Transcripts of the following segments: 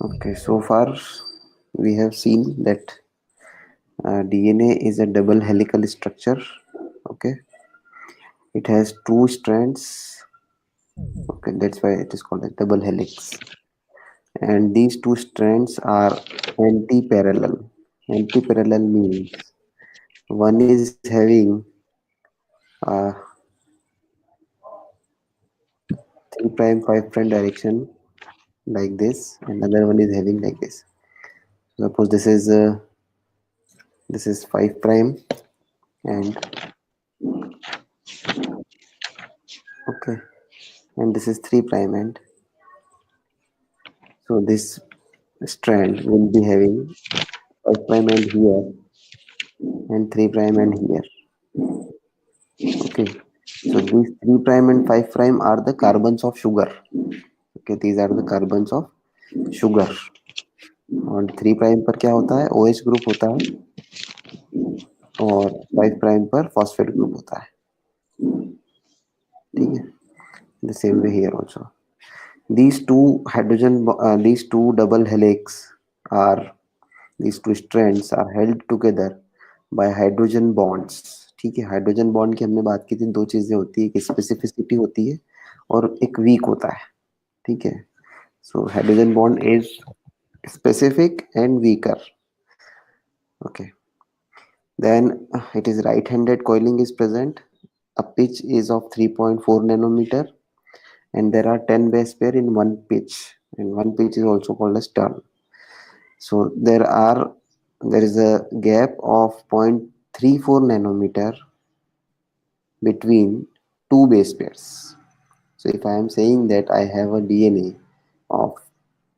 Okay, so far we have seen that DNA is a double helical structure. Okay, it has two strands. Okay, that's why it is called a double helix. And these two strands are anti-parallel. Anti-parallel means one is having uh, 3 prime 5 prime direction like this, and another one is having like this. Suppose this is 5 prime, and okay, and this is 3 prime, and so this strand will be having 5 prime end here and 3 prime end here. Okay, so these 3 prime and 5 prime are the carbons of sugar. Okay, these are the carbons of sugar. और 3 prime पर क्या होता है, OH group होता है, और 5 prime पर phosphate group होता है. ठीक है. The same way here also. These two double helix are these two strands are held together by hydrogen bonds. ठीक है. हाइड्रोजन बॉन्ड की हमने बात की थी. दो चीजें होती है, एक स्पेसिफिसिटी होती है और एक वीक होता है. ठीक है. So hydrogen bond is specific and weaker. Okay. Then it is right-handed coiling is present. A pitch is of 3.4 nanometer, and there are 10 base pair in one pitch, and one pitch is also called as turn. So there is a gap of 0.34 nanometer between two base pairs. So if I am saying that I have a DNA of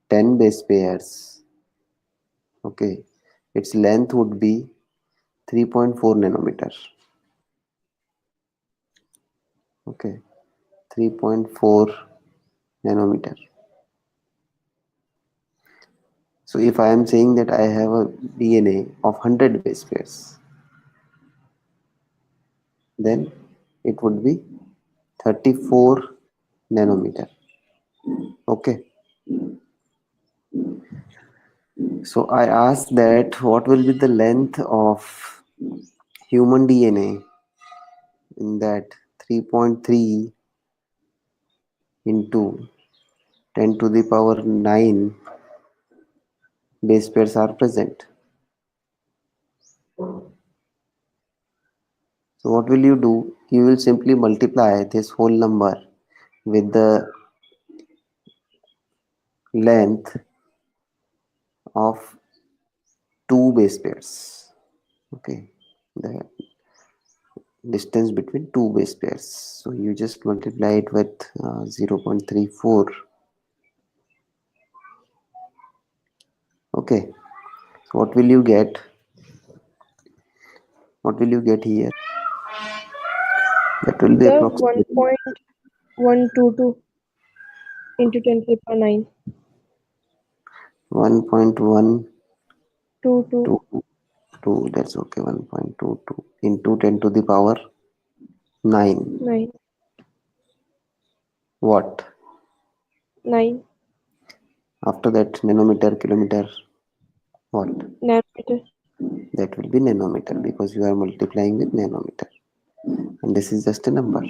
10 base pairs, okay, its length would be 3.4 nanometer. Okay, 3.4 nanometer. So if I am saying that I have a DNA of 100 base pairs, then it would be 34 nanometer. Okay. So I asked that what will be the length of human DNA in that 3.3 into 10 to the power 9 base pairs are present. So what will you do? You will simply multiply this whole number with the length of two base pairs. Okay, the distance between two base pairs. So you just multiply it with 0.34. Okay, so what will you get? What will you get here? That will be Sir, approximately 1.122 into 10 to the power 9. 1.122. 22. That's okay. 1.22 into 10 to the power 9. 9. What? 9 After that, nanometer, kilometer, what? nanometer. That will be nanometer because you are multiplying with nanometer. And this is just a number.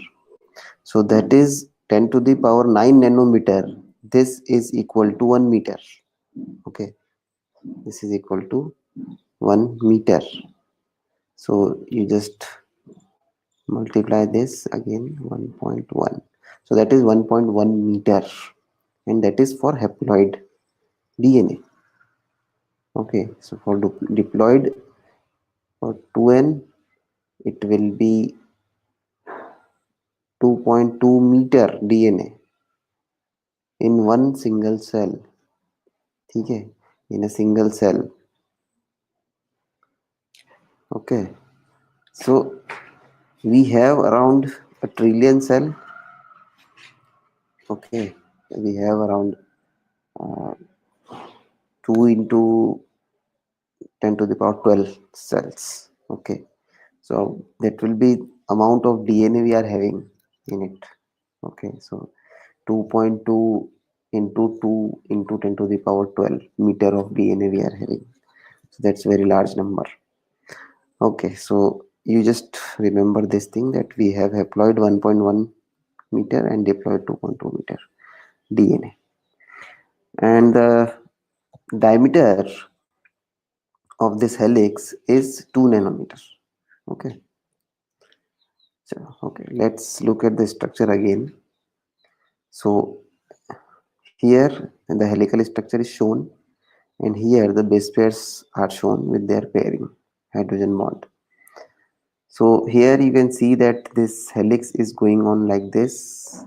So that is 10 to the power 9 nanometer. This is equal to 1 meter. Okay. This is equal to 1 meter. So you just multiply this again 1.1. So that is 1.1 meter. And that is for haploid DNA. Okay. So for diploid for 2N, it will be 2.2 meter DNA in one single cell. ठीक है, in a single cell. Okay, so we have around a trillion cell. Okay, we have around uh, 2 into 10 to the power 12 cells. Okay, so that will be amount of DNA we are having in it. Okay, so 2.2 into 2 into 10 to the power 12 meter of DNA we are having. So that's very large number. Okay, so you just remember this thing that we have haploid 1.1 meter and diploid 2.2 meter DNA, and the diameter of this helix is 2 nanometers. Okay, so okay, let's look at the structure again. So here the helical structure is shown, and here the base pairs are shown with their pairing hydrogen bond. So here you can see that this helix is going on like this,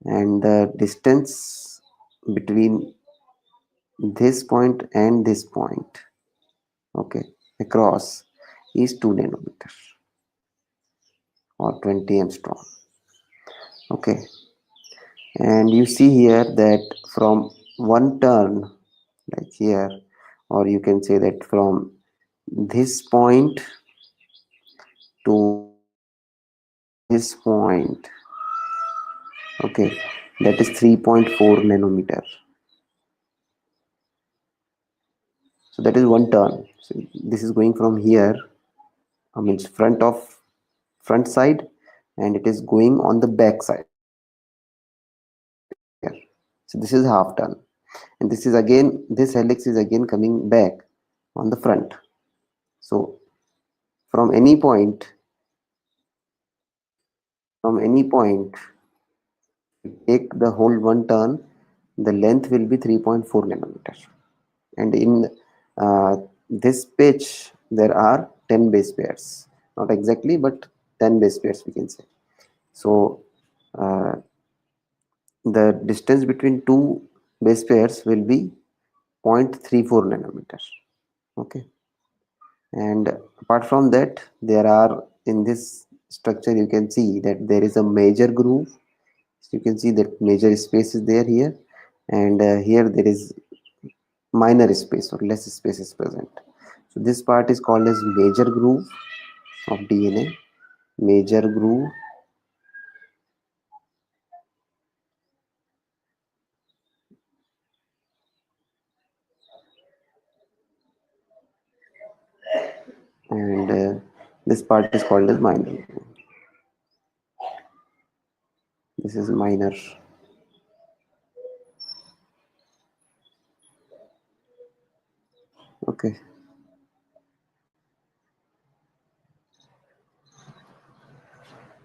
and the distance between this point and this point, okay, across is 2 nanometers or 20 angstrom. Okay, and you see here that from one turn, like here, or you can say that from this point to this point, okay, that is 3.4 nanometer. So that is one turn. So this is going from here, I mean front side, and it is going on the back side here. So this is half turn, and this is again, this helix is again coming back on the front. So from any point, take the whole one turn, the length will be 3.4 nanometers, and in this pitch there are 10 base pairs, not exactly but 10 base pairs we can say. So uh, the distance between two base pairs will be 0.34 nanometers. Okay, and apart from that, there are, in this structure you can see that there is a major groove. So you can see that major space is there here, and here there is minor space or less space is present. So this part is called as major groove of DNA, major groove, and this part is called as minor groove. This is minor. Okay.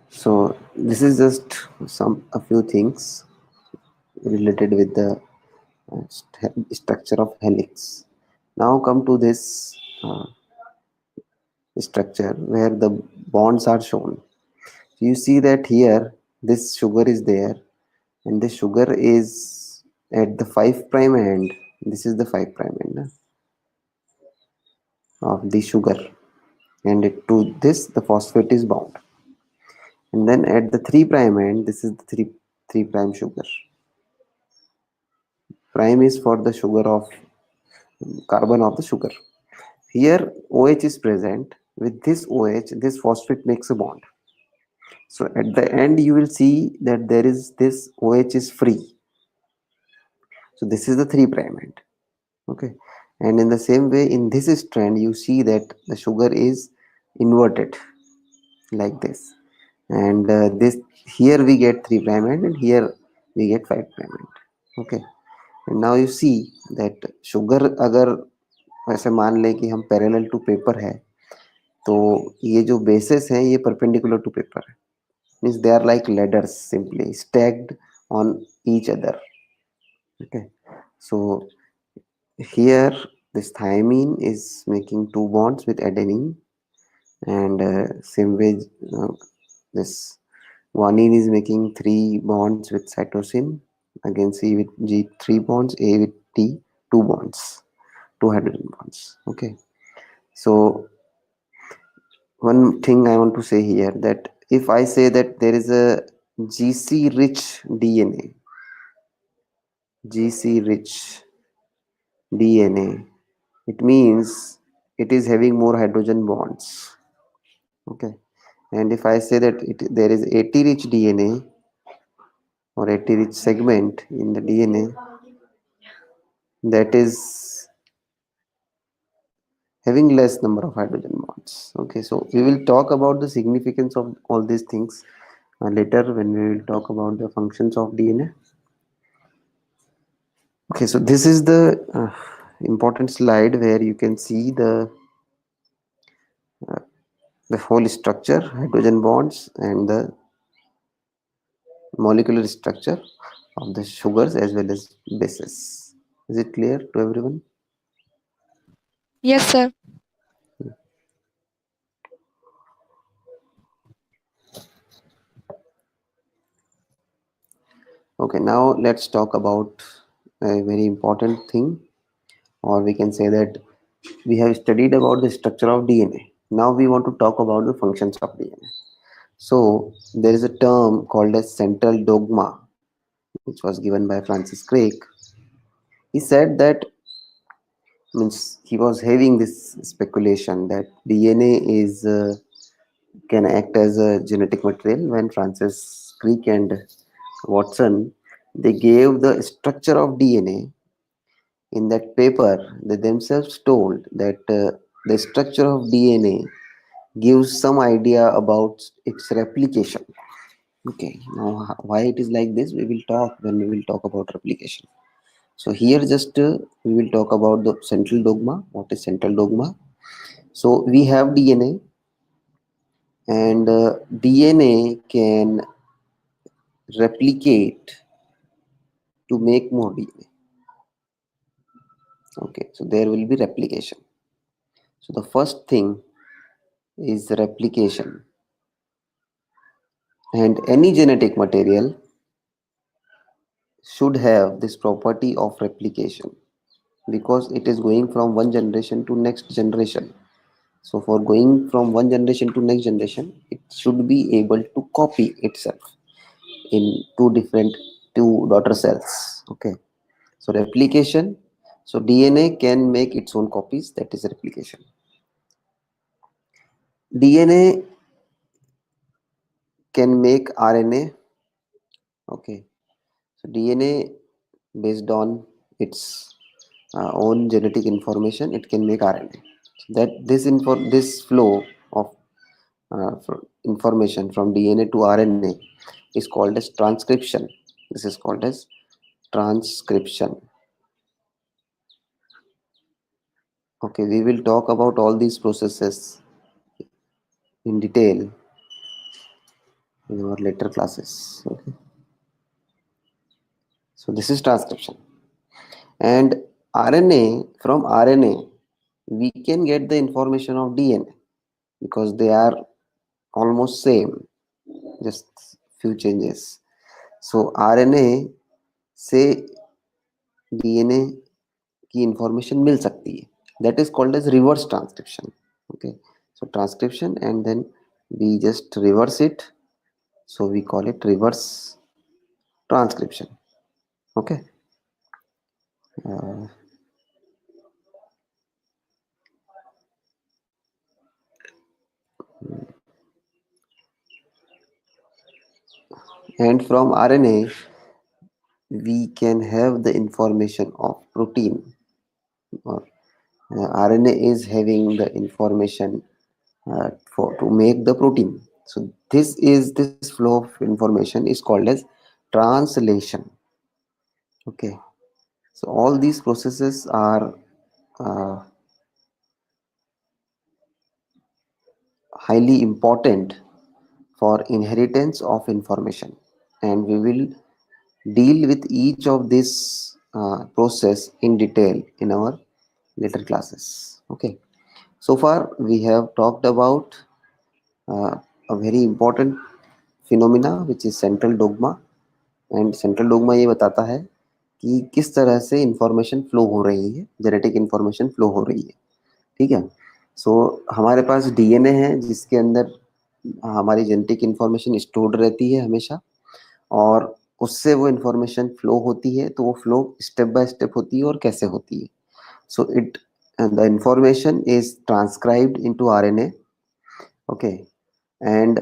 So this is just a few things related with the structure of helix. Now come to this structure where the bonds are shown. So you see that here this sugar is there, and this sugar is at the 5 prime end. This is the 5 prime end of the sugar, and to this the phosphate is bound, and then at the 3 prime end, this is the 3 prime sugar. Prime is for the sugar of carbon of the sugar. Here OH is present. With this OH, this phosphate makes a bond. So at the end you will see that there is this OH is free. So this is the 3 prime end. Okay, and in the same way in this strand you see that the sugar is inverted like this, and this here we get 3 prime end, and here we get 5 prime end. Okay, and now you see that sugar अगर वैसे मान लें कि हम parallel to paper है, तो ये जो बेसेस हैं ये परपेंडिकुलर टू पेपर है, means they are like ladders simply stacked on each other. Okay, so here this thiamine is making two bonds with adenine, and same way uh, this guanine is making 3 bonds with cytosine, again C with G 3 bonds, A with T 2 bonds, 2 hydrogen bonds. Okay, so one thing I want to say here, that if I say that there is a GC rich DNA, GC rich DNA, it means it is having more hydrogen bonds. Okay, and if I say that there is AT rich DNA, or AT-rich segment in the DNA that is having less number of hydrogen bonds. Okay, so we will talk about the significance of all these things later when we will talk about the functions of DNA. Okay, so this is the important slide where you can see the whole structure, hydrogen bonds, and the molecular structure of the sugars as well as bases. Is it clear to everyone? Yes, sir. Okay, now let's talk about a very important thing, or we can say that we have studied about the structure of DNA. Now we want to talk about the functions of DNA. So there is a term called as central dogma, which was given by Francis Crick. He said that, means he was having this speculation that DNA is can act as a genetic material. When Francis Crick and Watson, they gave the structure of DNA in that paper, they themselves told that the structure of DNA gives some idea about its replication. Okay, now why it is like this, we will talk when we will talk about replication. So here just we will talk about the central dogma. What is central dogma? So we have DNA, and DNA can replicate to make more DNA. Okay, so there will be replication. So the first thing is replication, and any genetic material should have this property of replication because it is going from one generation to next generation. So for going from one generation to next generation, it should be able to copy itself in two daughter cells. Okay, so replication. So DNA can make its own copies. That is replication. DNA can make RNA. Okay, so DNA based on its own genetic information, it can make RNA. So that this flow of information from DNA to RNA is called as transcription. This is called as transcription. Okay, we will talk about all these processes in detail in our later classes. Okay, so this is transcription. And RNA, from RNA, we can get the information of DNA because they are almost same, just few changes. So RNA से DNA की information मिल सकती है. That is called as reverse transcription. Okay, so transcription, and then we just reverse it. So we call it reverse transcription. Okay. Uh, and from RNA, we can have the information of protein, or RNA is having the information for to make the protein. So this flow of information is called as translation. Okay, so all these processes are uh, highly important for inheritance of information, and we will deal with each of this process in detail in our later classes. Okay, so far we have talked about uh, a very important phenomena which is central dogma. And central dogma ये बताता है कि किस तरह से information flow हो रही है, जेनेटिक इंफॉर्मेशन फ्लो हो रही है. ठीक है, सो हमारे पास डीएनए है जिसके अंदर हमारी जेनेटिक इंफॉर्मेशन स्टोर्ड रहती है हमेशा, और उससे वो इंफॉर्मेशन फ्लो होती है. तो वो फ्लो स्टेप बाय स्टेप होती है, और कैसे होती है? So it the information is transcribed into RNA. Okay, and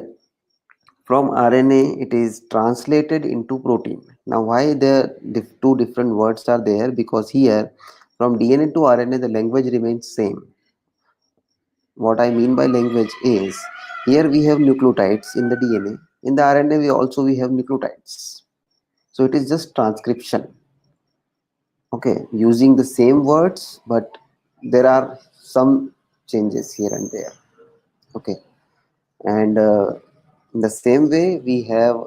From RNA, it is translated into protein. Now, why the two different words are there? Because here, from DNA to RNA, the language remains same. What I mean by language is, here we have nucleotides in the DNA. In the RNA, we have nucleotides. So it is just transcription. Okay, using the same words, but there are some changes here and there. Okay, and in the same way, we have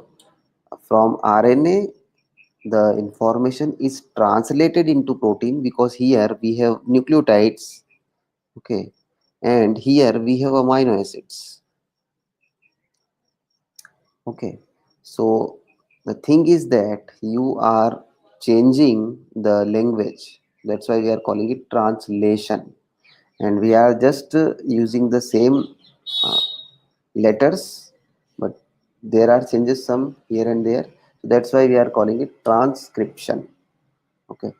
from RNA, the information is translated into protein because here we have nucleotides. Okay, and here we have amino acids. Okay, so the thing is that you are changing the language. That's why we are calling it translation, and we are just using the same uh, letters, but there are changes some here and there. So that's why we are calling it transcription. Okay,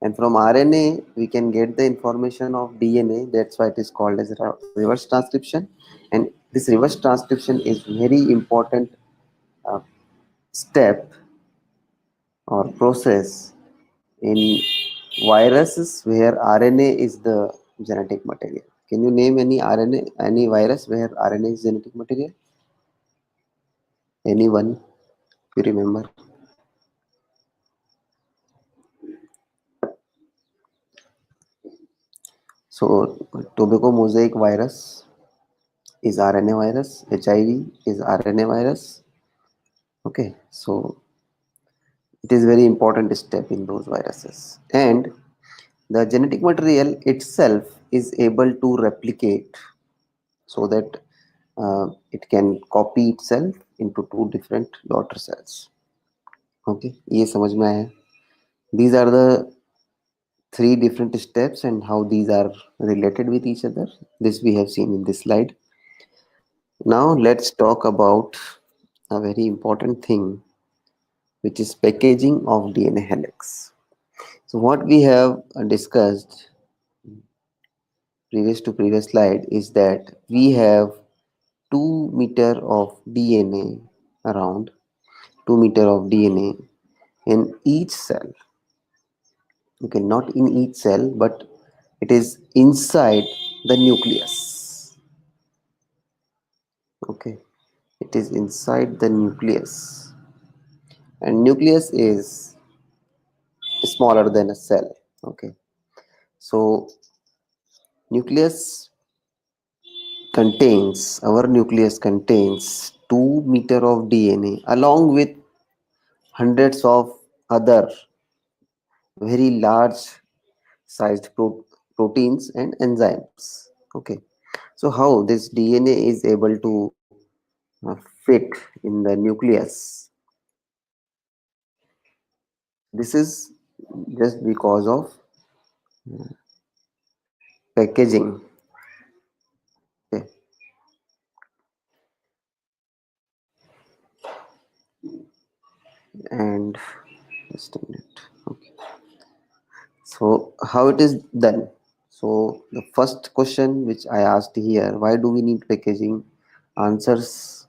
and from RNA we can get the information of DNA. That's why it is called as reverse transcription, and this reverse transcription is very important uh, step or process in viruses where RNA is the genetic material. Can you name any RNA, any virus where RNA is genetic material? Anyone, if you remember? So, tobacco mosaic virus is RNA virus. HIV is RNA virus. Okay, so it is very important step in those viruses, and the genetic material itself is able to replicate so that it can copy itself into two different daughter cells. Okay, ये समझ में आया? These are the three different steps and how these are related with each other. This we have seen in this slide. Now let's talk about a very important thing, which is packaging of DNA helix. So what we have discussed previous to previous slide is that we have 2 meter of DNA, around 2 meter of DNA in each cell. Okay, not in each cell, but it is inside the nucleus. Okay, it is inside the nucleus, and nucleus is smaller than a cell. Okay, so nucleus our nucleus contains 2 meter of DNA along with hundreds of other very large sized proteins and enzymes. Okay, so how this DNA is able to fit in the nucleus? This is just because of packaging. Okay, and just a minute. Okay, so how it is done? So the first question which I asked here, why do we need packaging? Answers,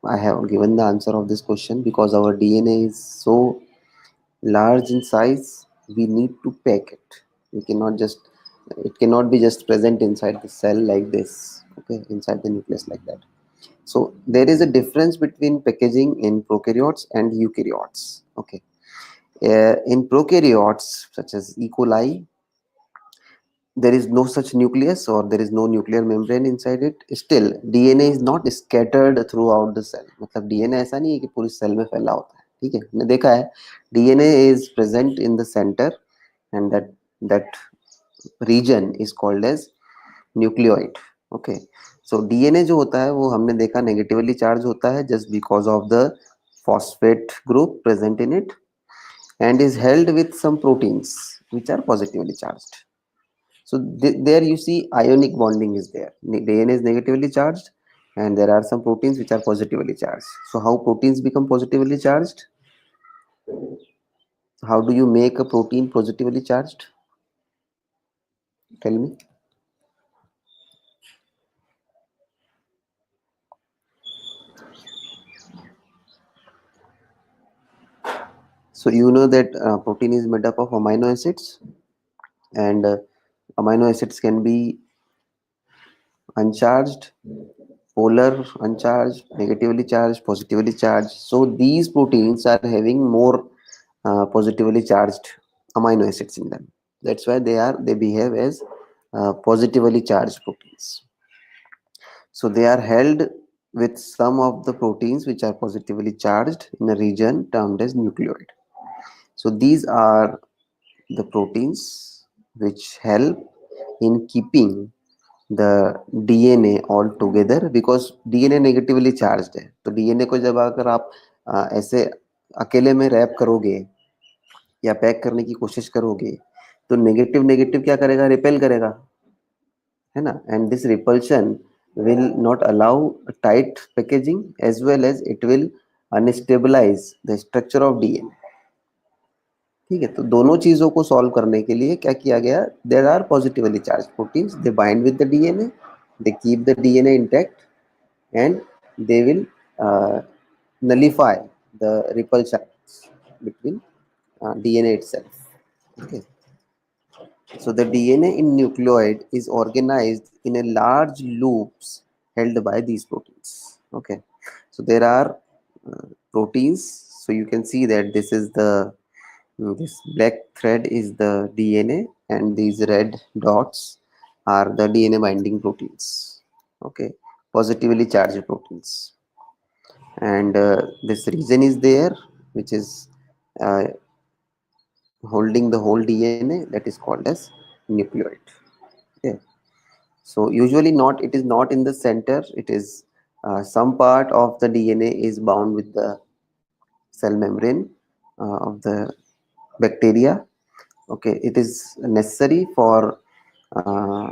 I have given the answer of this question because our DNA is so large in size, we need to pack it. We cannot just, it cannot be just present inside the cell like this. Okay, inside the nucleus like that. So there is a difference between packaging in prokaryotes and eukaryotes. Okay, in prokaryotes such as E. coli, there is no such nucleus or there is no nuclear membrane inside it. Still DNA is not scattered throughout the cell. मतलब DNA ऐसा नहीं है कि पूरी cell में फैला होता है. ठीक है, हमने देखा है DNA is present in the center and that region is called as nucleoid. Okay, so DNA जो होता है वो हमने देखा negatively charged होता है just because of the phosphate group present in it and is held with some proteins which are positively charged. So there you see ionic bonding is there. DNA is negatively charged and there are some proteins which are positively charged. So how proteins become positively charged? How do you make a protein positively charged? Tell me. So you know that protein is made up of amino acids, and amino acids can be uncharged, polar, uncharged, negatively charged, positively charged. So these proteins are having more positively charged amino acids in them. That's why they behave as positively charged proteins. So they are held with some of the proteins which are positively charged in a region termed as nucleoid. So these are the proteins which help in keeping the DNA all together, because DNA negatively charged है. तो DNA को जब अगर आप ऐसे अकेले में rap करोगे या पैक करने की कोशिश करोगे, तो नेगेटिव नेगेटिव क्या करेगा, रिपेल करेगा, है ना. And this repulsion will not allow tight packaging, as well as it will unstabilize the structure of DNA. ठीक है, तो दोनों चीजों को सॉल्व करने के लिए क्या किया गया, there are positively charge proteins, they bind with the DNA, they keep the DNA intact, and they will nullify the repulsions between DNA itself. Okay. So the DNA in nucleoid is organized in a large loops held by these proteins. Okay. So there are proteins. So you can see that this is this black thread is the DNA, and these red dots are the DNA binding proteins. Okay. Positively charged proteins. And this region is there, which is uh, holding the whole DNA, that is called as nucleoid. Okay. So usually not, it is not in the center, it is some part of the DNA is bound with the cell membrane of the bacteria. Okay, it is necessary for uh,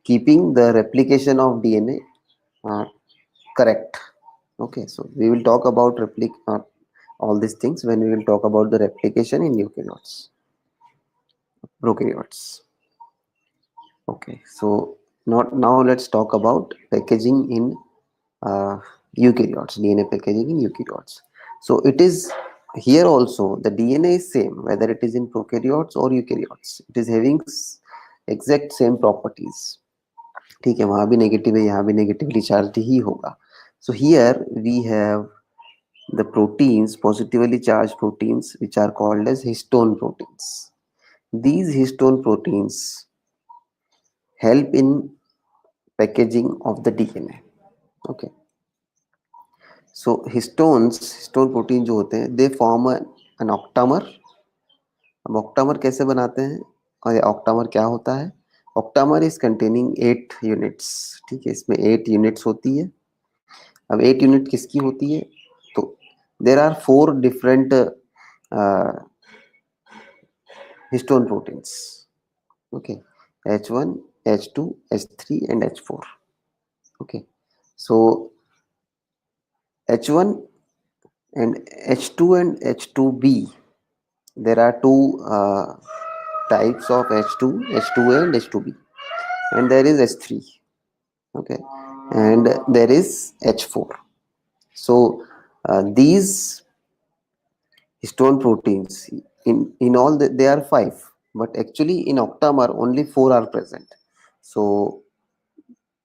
keeping the replication of DNA correct. Okay, so we will talk about all these things when we will talk about the replication in eukaryotes, prokaryotes. Okay, so not now let's talk about packaging in eukaryotes, DNA packaging in eukaryotes. So it is here also the DNA is same whether it is in prokaryotes or eukaryotes. It is having exact same properties. ठीक है, वहां भी negative है, यहाँ भी negatively charge ही होगा. So here we have the proteins, positively charged proteins, which are called as histone proteins. These histone proteins help in packaging of the DNA. Okay. So histone protein जो होते हैं, they form an octamer. अब octamer कैसे बनाते हैं और ये octamer क्या होता है? Octamer is containing 8 units. ठीक है, इसमें 8 units होती है. अब 8 यूनिट किसकी होती है? तो there are 4 different histone proteins. Okay, H1, H2, H3 and H4. Okay, so H1 and H2 and H2B, there are two types of H2, H2A and H2B, and there is H3. Okay, and there is H4. So these histone proteins, in all they are 5, but actually in octamer only 4 are present. So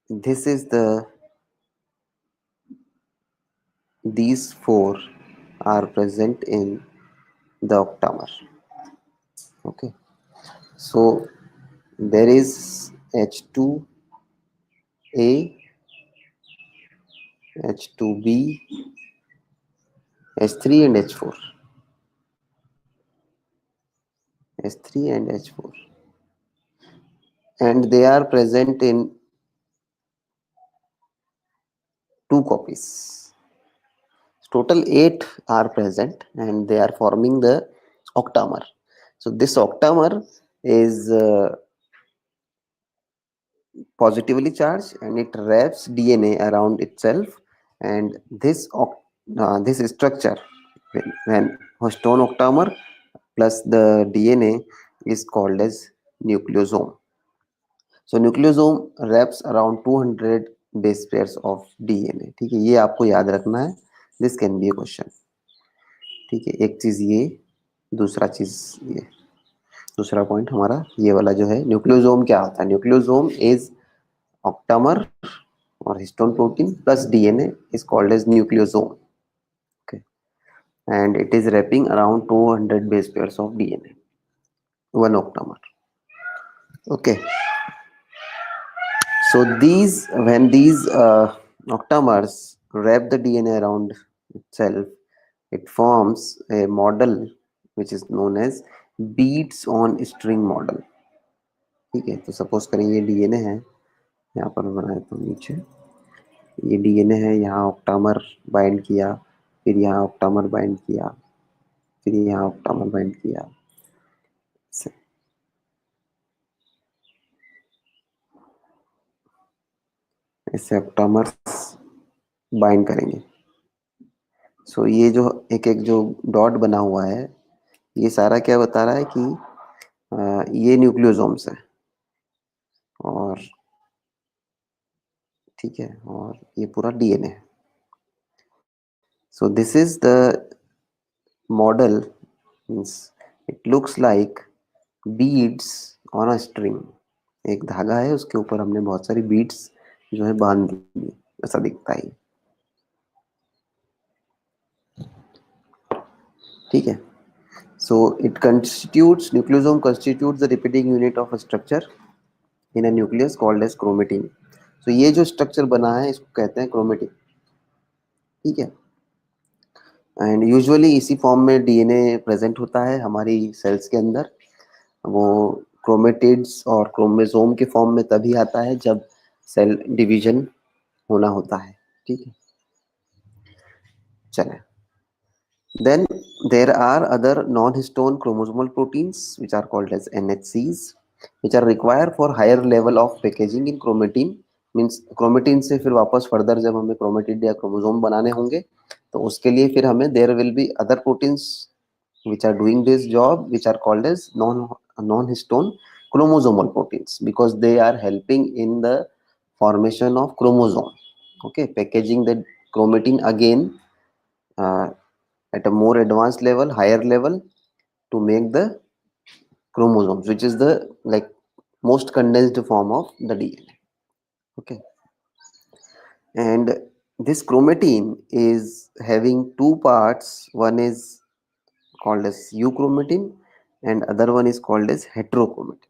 this is these 4 are present in the octamer. Okay, so there is H2A, H2B, H3 and H4, H3 and H4, and they are present in 2 copies. Total 8 are present and they are forming the octamer. So this octamer is positively charged and it wraps DNA around itself, and this structure, when histone octamer plus the DNA, is called as nucleosome. So nucleosome wraps around 200 base pairs of DNA. ठीक है, ये आपको याद रखना है. This can be a question. ठीक है, एक चीज ये, दूसरा चीज ये, दूसरा पॉइंट हमारा ये वाला जो है, न्यूक्लियोसोम क्या होता है? न्यूक्लियोसोम इज ऑक्टामर और histone protein plus DNA is called as nucleosome. Okay. And it is wrapping around 200 base pairs of DNA, one octamer. Okay. So when these octamers wrap the DNA around itself, it forms a model which is known as beads on string model. ठीक है, तो suppose करें ये DNA है, यहाँ पर मैं बना देता हूँ नीचे, ये डीएनए है, यहाँ ऑक्टामर बाइंड किया, फिर यहाँ ऑक्टामर बाइंड किया, फिर यहाँ ऑक्टामर बाइंड किया, ऐसे ऑक्टामर्स बाइंड करेंगे. सो ये जो एक एक जो डॉट बना हुआ है, ये सारा क्या बता रहा है कि ये न्यूक्लियोसोम्स है, और ठीक है, और ये पूरा डीएनए है. So this is the model, means it looks like beads on a string. एक धागा है, उसके ऊपर हमने बहुत सारी बीड्स जो है बांध दी, ऐसा दिखता है. ठीक है. So it constitutes, nucleosome constitutes the repeating unit of a structure in a nucleus called as chromatin. So ये जो स्ट्रक्चर बना है इसको कहते हैं क्रोमेटिन. ठीक है. एंड यूजुअली इसी फॉर्म में डीएनए प्रेजेंट होता है हमारी सेल्स के अंदर. वो क्रोमेटिड्स और क्रोमोसोम के फॉर्म में तभी आता है जब सेल डिवीजन होना होता है. ठीक है, चलें. Then there are other non-histone chromosomal proteins which are called as NHCs, which are required for higher level of packaging in chromatin. Means chromatin से फिर वापस फर्दर जब हमें क्रोमेटिड या क्रोमोसोम बनाने होंगे तो उसके लिए फिर हमें there will be other proteins which are doing this job, which are called as non-histone chromosomal proteins, because they are helping in the formation of chromosome. Okay, packaging the chromatin again uh, at a more advanced level, higher level, to make the chromosomes, which is the like most condensed form of the DNA. Okay, and this chromatin is having two parts. One is called as euchromatin, and other one is called as heterochromatin.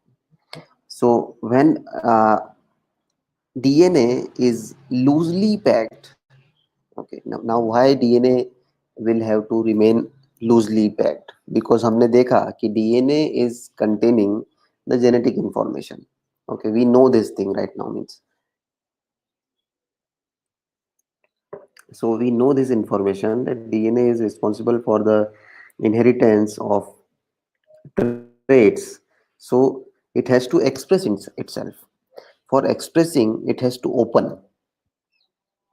So when DNA is loosely packed, okay, now why DNA will have to remain loosely packed? Because हमने देखा कि DNA is containing the genetic information. Okay, we know this thing right now, means so we know this information that DNA is responsible for the inheritance of traits. So it has to express itself. For expressing, it has to open.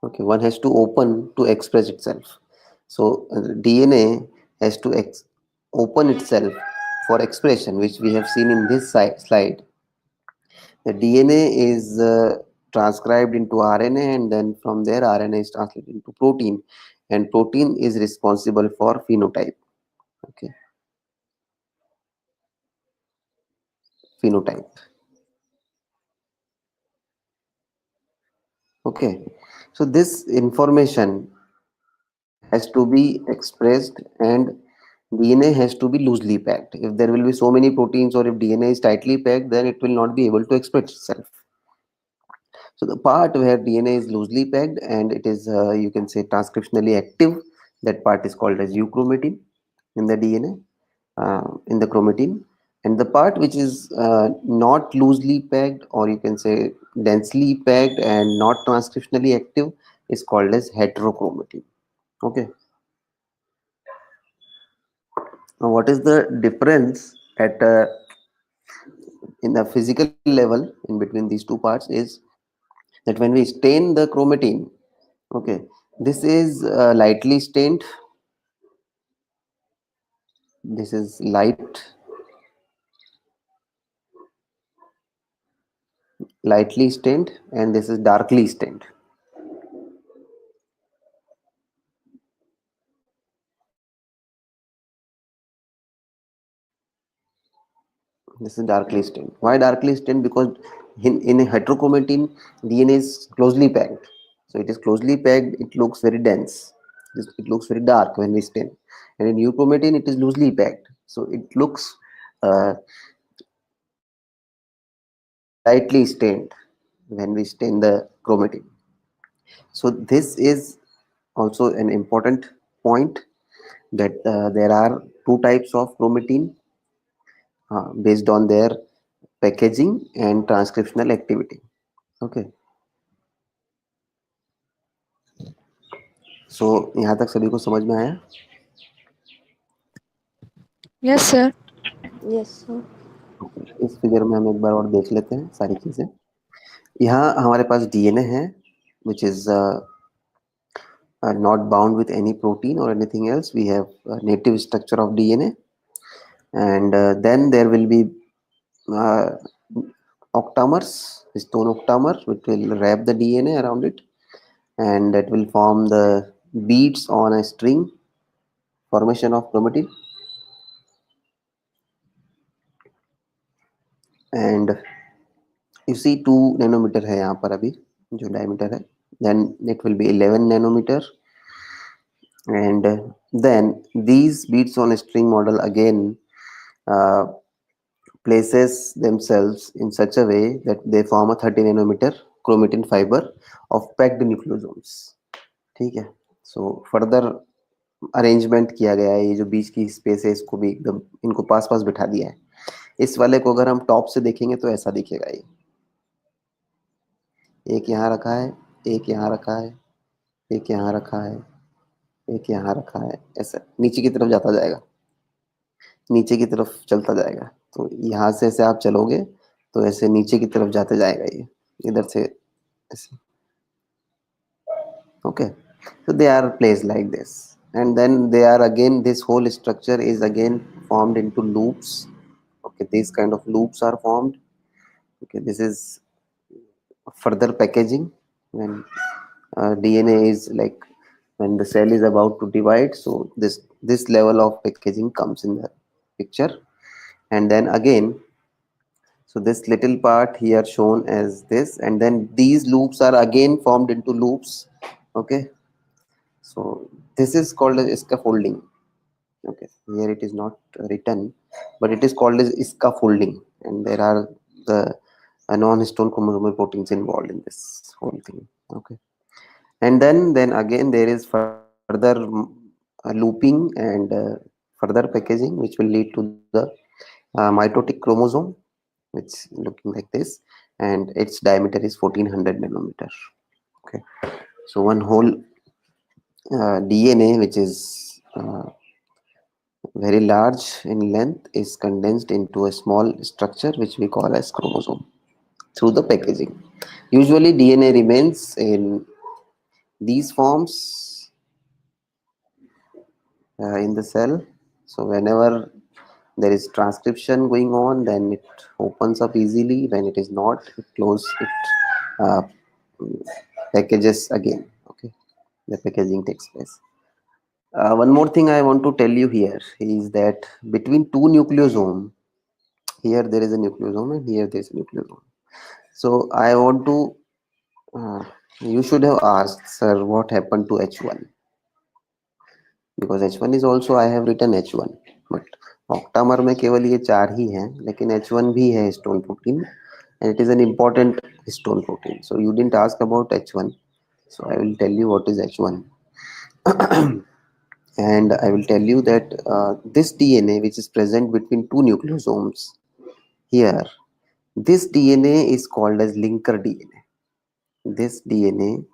Okay, one has to open to express itself. So DNA has to open itself for expression, which we have seen in this slide. The DNA is transcribed into RNA, and then from there RNA is translated into protein, and protein is responsible for phenotype. Okay, phenotype. Okay, so this information has to be expressed, and DNA has to be loosely packed. If there will be so many proteins, or if DNA is tightly packed, then it will not be able to express itself. So the part where DNA is loosely packed and it is, you can say, transcriptionally active, that part is called as euchromatin in the DNA, in the chromatin. And the part which is not loosely packed, or you can say densely packed and not transcriptionally active, is called as heterochromatin. Okay. Now, what is the difference at in the physical level in between these two parts is that when we stain the chromatin, okay, this is lightly stained, this is lightly stained, and this is darkly stained. This is darkly stained. Why darkly stained? Because in a heterochromatin, DNA is closely packed. So it is closely packed. It looks very dense. It looks very dark when we stain. And in euchromatin, it is loosely packed. So it looks uh, lightly stained when we stain the chromatin. So this is also an important point, that there are two types of chromatin based on their packaging and transcriptional activity. Okay. सो यहाँ तक सभी को समझ में आया? Yes, sir. Yes, sir. इस figure में हम एक बार और देख लेते हैं सारी चीजें. यहाँ हमारे पास डीएनए है, which is not bound with any protein or anything else. We have a native structure of DNA, and then there will be uh, octamers, histone octamer, which will wrap the DNA around it, and that will form the beads on a string, formation of chromatin. And you see 2 nanometer है यहाँ पर अभी जो diameter है, then it will be 11 nanometer, and then these beads on a string model again uh, places themselves in such a way that they form a 30 nanometer chromatin fiber of packed nucleosomes. ठीक है. So further arrangement किया गया है, ये जो बीच की space है इसको भी एकदम इनको पास पास बिठा दिया है. इस वाले को अगर हम टॉप से देखेंगे तो ऐसा दिखेगा. ये एक यहाँ रखा है, एक यहाँ रखा है, एक यहाँ रखा है, एक यहाँ रखा है, ऐसा नीचे की तरफ जाता जाएगा, नीचे की तरफ चलता जाएगा. तो यहाँ से ऐसे आप चलोगे तो ऐसे नीचे की तरफ जाते जाएगा, ये इधर से ऐसे. Okay. So they are placed like this, and then they are again, this whole structure is again formed into loops. Okay, these kind of loops are formed. Okay, this is further packaging when DNA is like, when the cell is about to divide. So this level of packaging comes in the picture, and then again, so this little part here shown as this, and then these loops are again formed into loops. Okay, so this is called as scaffolding. Okay, here it is not written, but it is called as scaffolding, and there are the non-histone chromosomal proteins involved in this whole thing. Okay, and then again there is further looping and further packaging, which will lead to the mitotic chromosome, which looking like this, and its diameter is 1400 nanometer. Okay, so one whole DNA, which is very large in length, is condensed into a small structure which we call as chromosome through the packaging. Usually DNA remains in these forms in the cell. So whenever there is transcription going on, then it opens up easily. When it is not, it closes, it packages again. Okay, the packaging takes place. One more thing I want to tell you here is that between two nucleosome, here there is a nucleosome and here there is a nucleosome. So I want to, you should have asked, sir, what happened to H1? Because H1 is also, I have written H1, but octamer में केवल ये 4 ही हैं, लेकिन H1 भी है histone protein, and it is an important histone protein. So you didn't ask about H1, so I will tell you what is H1. And I will tell you that this DNA, which is present between two nucleosomes here, this DNA is called as linker DNA. This DNA,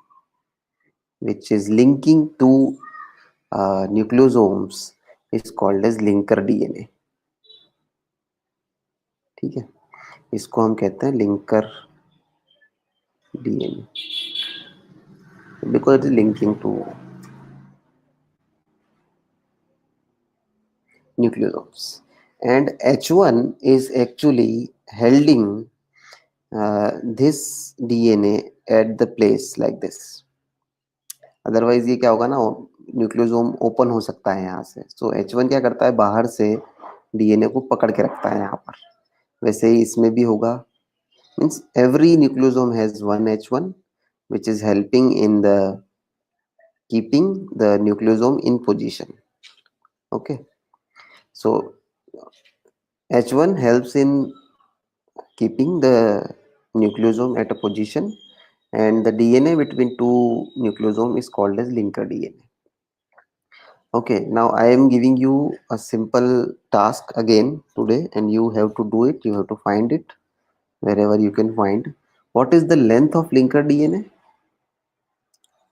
which is linking two nucleosomes, is called as linker DNA. ठीक है, इसको हम कहते हैं linker DNA because it is linking to nucleosomes. And H1 is actually holding this DNA at the place like this. Otherwise ये क्या होगा ना, न्यूक्लियोसोम ओपन हो सकता है यहाँ से. सो H1 क्या करता है, बाहर से डीएनए को पकड़ के रखता है यहाँ पर. वैसे ही इसमें भी होगा. Means every nucleosome has one H1 which is helping in the keeping the nucleosome in position. Okay, so H1 helps in keeping the nucleosome at a position, and the DNA between two nucleosome is called as linker DNA. Okay, now I am giving you a simple task again today, and you have to do it. You have to find it wherever you can find. What is the length of linker DNA?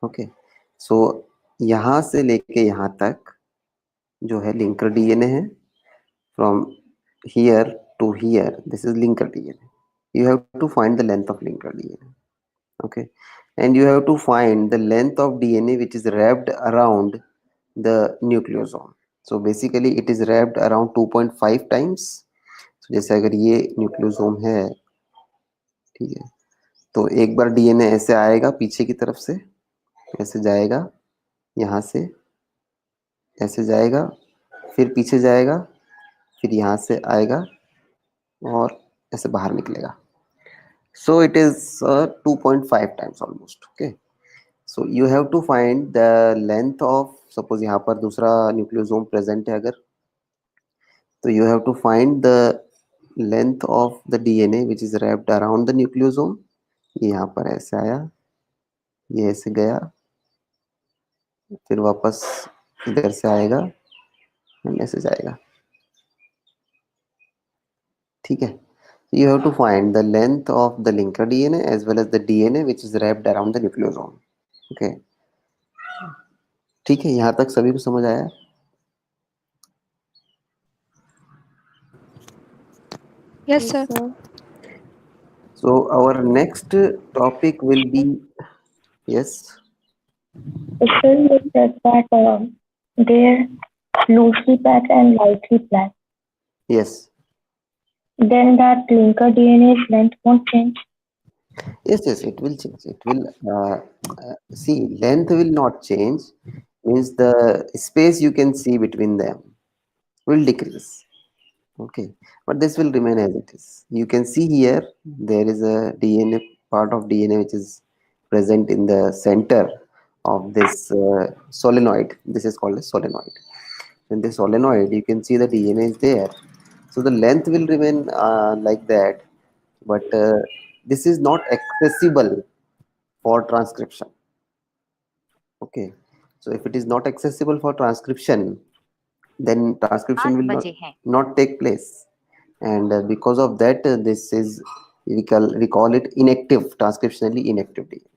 Okay, so यहाँ से लेके यहाँ तक जो है linker DNA है. From here to here this is linker DNA. You have to find the length of linker DNA. Okay, and you have to find the length of DNA which is wrapped around the nucleosome. So basically it is wrapped around 2.5 times. So जैसे अगर ये nucleosome है, ठीक है, तो एक बार DNA ऐसे आएगा पीछे की तरफ से, ऐसे जाएगा, यहाँ से ऐसे जाएगा, फिर पीछे जाएगा, फिर यहाँ से आएगा और ऐसे बाहर निकलेगा. So it is 2.5 times almost. Okay, so you have to find the length of, suppose यहाँ पर दूसरा न्यूक्लियोसोम प्रेजेंट है अगर, तो you have to find the length of the DNA which is wrapped around the nucleosome. ये यहाँ पर ऐसे आया, ये ऐसे गया, फिर वापस इधर से आएगा, ऐसे जाएगा. ठीक है, you have to find the length of the linker DNA as well as the DNA which is wrapped around the nucleosome. Okay, ठीक है, यहाँ तक सभी को समझ आया? Yes, Yes, sir. sir. So our next topic will be, yes, Sir, you said that they're loosely packed and lightly packed. yes, Then that linker DNA's length won't change. yes, it will change. It will, see, length will not change, means the space you can see between them will decrease. Okay, but this will remain as it is. You can see here there is a DNA, part of DNA which is present in the center of this solenoid. This is called a solenoid. In the solenoid, you can see the DNA is there. So the length will remain like that, but this is not accessible for transcription. Okay, so if it is not accessible for transcription, then transcription will not take place, and because of that this is, we call it inactive, transcriptionally inactive DNA.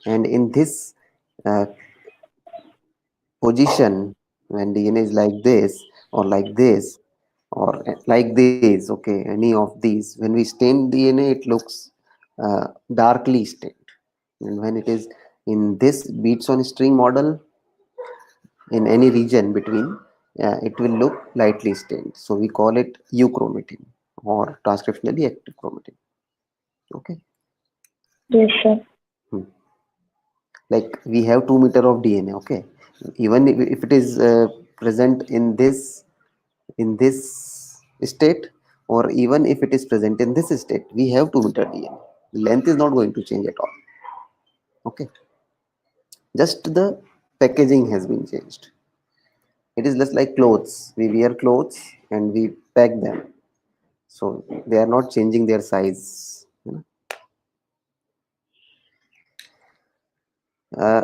And in this uh, position, when DNA is like this or like this or like this, okay, any of these, when we stain DNA it looks darkly stained, and when it is in this beads on string model, in any region between, it will look lightly stained. So we call it euchromatin or transcriptionally active chromatin. Okay. Yes, sir. Hmm. Like we have 2 meter of DNA. Okay. Even if it is present in this state, or even if it is present in this state, we have 2 meter DNA. The length is not going to change at all. Okay. Just the packaging has been changed. It is less like clothes. We wear clothes and we pack them, so they are not changing their size.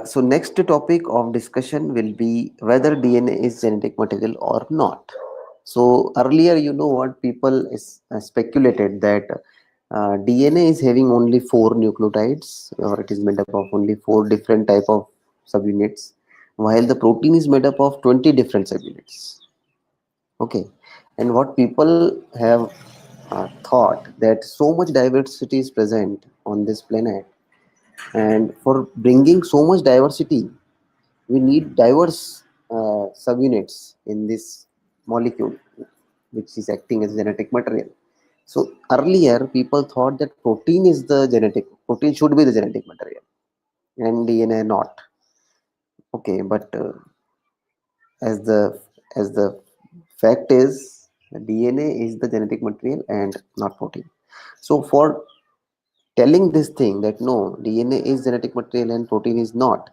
So next topic of discussion will be whether DNA is genetic material or not. So earlier, you know what, people speculated that DNA is having only 4 nucleotides, or it is made up of only 4 different type of subunits, while the protein is made up of 20 different subunits. Okay, and what people have thought that so much diversity is present on this planet, and for bringing so much diversity, we need diverse subunits in this molecule, which is acting as genetic material. So earlier, people thought that protein should be the genetic material, and DNA not. Okay, but as the fact is, The DNA is the genetic material and not protein. So for telling this thing that no, DNA is genetic material and protein is not,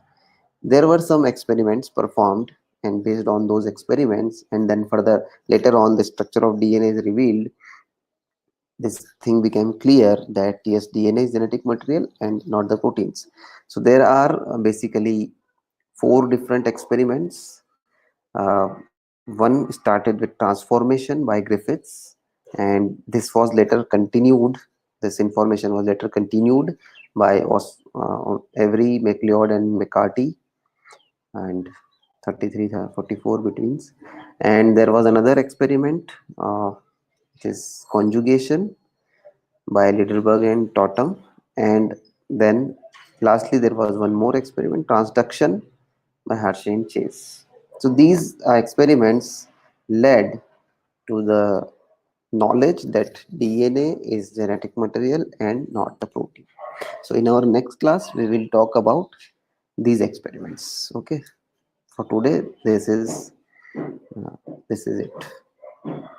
there were some experiments performed, and based on those experiments, and then further later on the structure of DNA is revealed, this thing became clear that yes, DNA is genetic material and not the proteins. So there are basically 4 different experiments. One started with transformation by Griffiths, and this was later continued. This information was later continued by Avery, MacLeod, and McCarty, and 33, 44 betweens. And there was another experiment, which is conjugation by Littleberg and Totem. And then lastly, there was one more experiment, transduction by Hershey and Chase. So these experiments led to the knowledge that DNA is genetic material and not the protein. So in our next class, we will talk about these experiments. Okay. For today, this is it.